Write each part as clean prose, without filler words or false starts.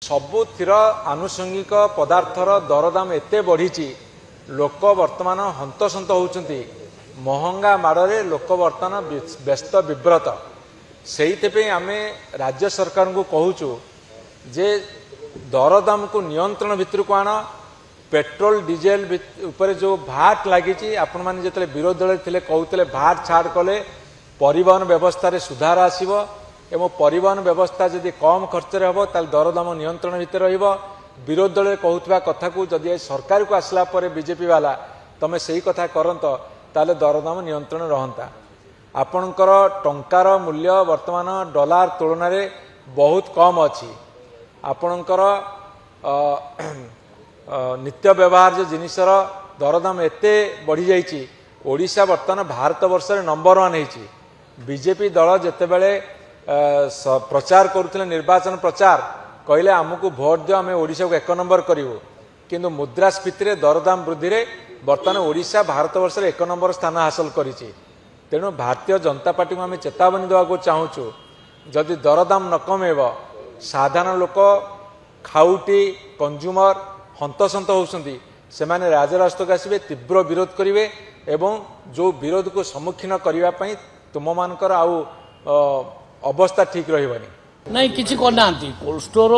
सबुथिर आनुषंगिक पदार्थर दरदाम एते बढ़ी लोक वर्तमान हंतसंत होउछंती महंगा माड़े लोक वर्तमान व्यस्त विव्रत से आम राज्य सरकार को कहूचु जे दरदाम को नियंत्रण भितर को आण पेट्रोल डीजेल उपर जो भाट लगी आपण मैंने जो विरोध दल थे कहते भाट छाड़ कले परिवहन व्यवस्था रे सुधार आसीबो एवं परिवहन व्यवस्था जदि कम खर्च हम ताल दरदाम नियंत्रण भितर विरोध दल कहूबा कथा को जदि सरकार को आसला पर बीजेपी वाला तमें से कथा करत ताले दरदाम नियंत्रण रहंता। आपणकर टंकार मूल्य वर्तमान डॉलर तुलन में बहुत कम अच्छी आपणकर नित्य व्यवहार जो जिनिसर दरदाम एते बढ़ी जाइए। ओडिशा वर्तमान भारत वर्ष नंबर 1 होती बीजेपी दल जितेबले प्रचार करुले निर्वाचन प्रचार कहले आमको भोट दियो आम ओडिशा को 1 नंबर करूँ किंतु मुद्रास्फीति दरदाम वृद्धि रे वर्तमान ओडिशा भारत वर्ष 1 नंबर स्थान हासिल करिछि। तेणु भारतीय जनता पार्टी को आम चेतावनी देवाक चाहूँ जदि दरदाम न कमेब साधारण लोक खाउटी कंज्यूमर हंतसंत होउछंती सेमाने राजरास्ता आसबे तीव्र विरोध करेंगे एवं जो विरोध को सम्मुखीन करने तुम मानकर आउ अवस्था ठीक रही नहीं किसी करना कोल्ड स्टोर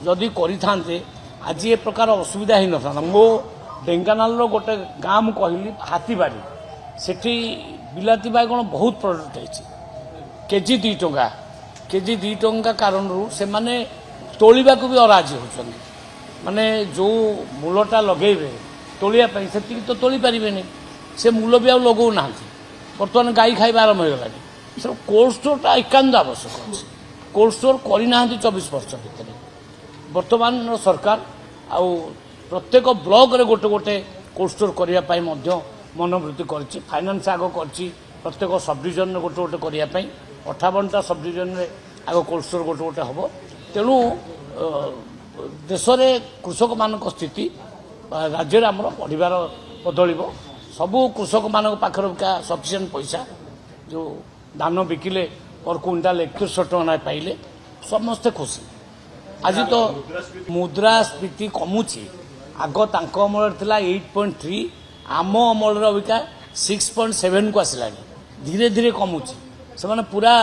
जदि करें आज ये प्रकार असुविधा ही न था। मो ढेंकानाल गोटे गाँ मुझे कहली हाथीबाड़ी सेठी बिलाती बाइगण बहुत प्रोडक्ट है केजी 2 टंका केजी 2 टंका कारण से माने तोलिबा को भी अराजी होचंदी माने जो मूलटा लगेबे तोलिया से तो तोली पारे नहीं से मूल भी लगौ ना बर्तमान गाई खाଇବା आरंभ हो गलानी सब कोल्ड स्टोरटा एकांत आवश्यक अच्छे कोल्ड स्टोर करना 24 वर्ष भितर बर्तमान सरकार आउ प्रत्येक ब्लॉक रे गोटे गोटे कोल्ड स्टोर करने मनोवृत्ति कर फाइनान्स आग कर प्रत्येक सब डिविजन गोटे गोटे करने 58टा सब डिविजन रे आग कोल्ड स्टोर गोटे गोटे हम तेणु देश में कृषक मान स्थिति राज्य आम बढ़िबार बदल सबू कृषक मान पाखर सफिसीयंट पैसा जो धान बिकिले और क्विंटाल 3100 टका पाइले समस्ते खुशी। आज तो मुद्रास्फीति कमुची आग तांको अमल थिला 8.3 आम अमल अबिका 6.7 को आसला धीरे धीरे कमुची से माने पूरा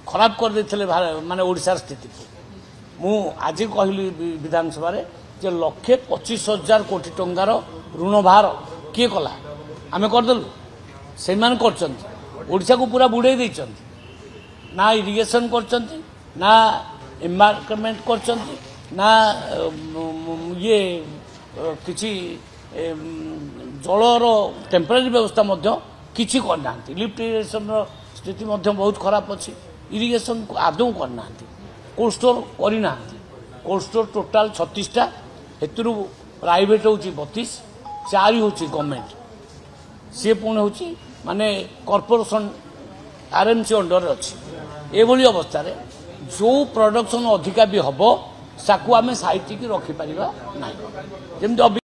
खराब कर देथिले माने ओडिसा स्थिति को मु आज कहली विधानसभा रे जे 1,25,000 कोटी टंकार ऋण भार किए कला आमे करदेलु से मान करचंती ओडिशा को पूरा बुड़े देइचंती ना इरिगेशन करचंती ना एनवायरनमेंट करचंती ना ये किछि जलर टेम्परेरी व्यवस्था मध्य किछि करना लिफ्ट इरिगेशन स्थिति मध्य बहुत खराब अच्छी इरिगेशन आदौ करना कोल्ड स्टोर करना कोल्ड स्टोर टोटाल 36टा हेतु प्राइवेट हूँ 32 4 हूँ गवर्नमेंट सी पुणी हूँ माने कॉर्पोरेशन आरएमसी अंडर अच्छी ये अवस्था रे जो प्रोडक्शन अधिका भी हम साकू आम साइटिकी रखिपर ना जमी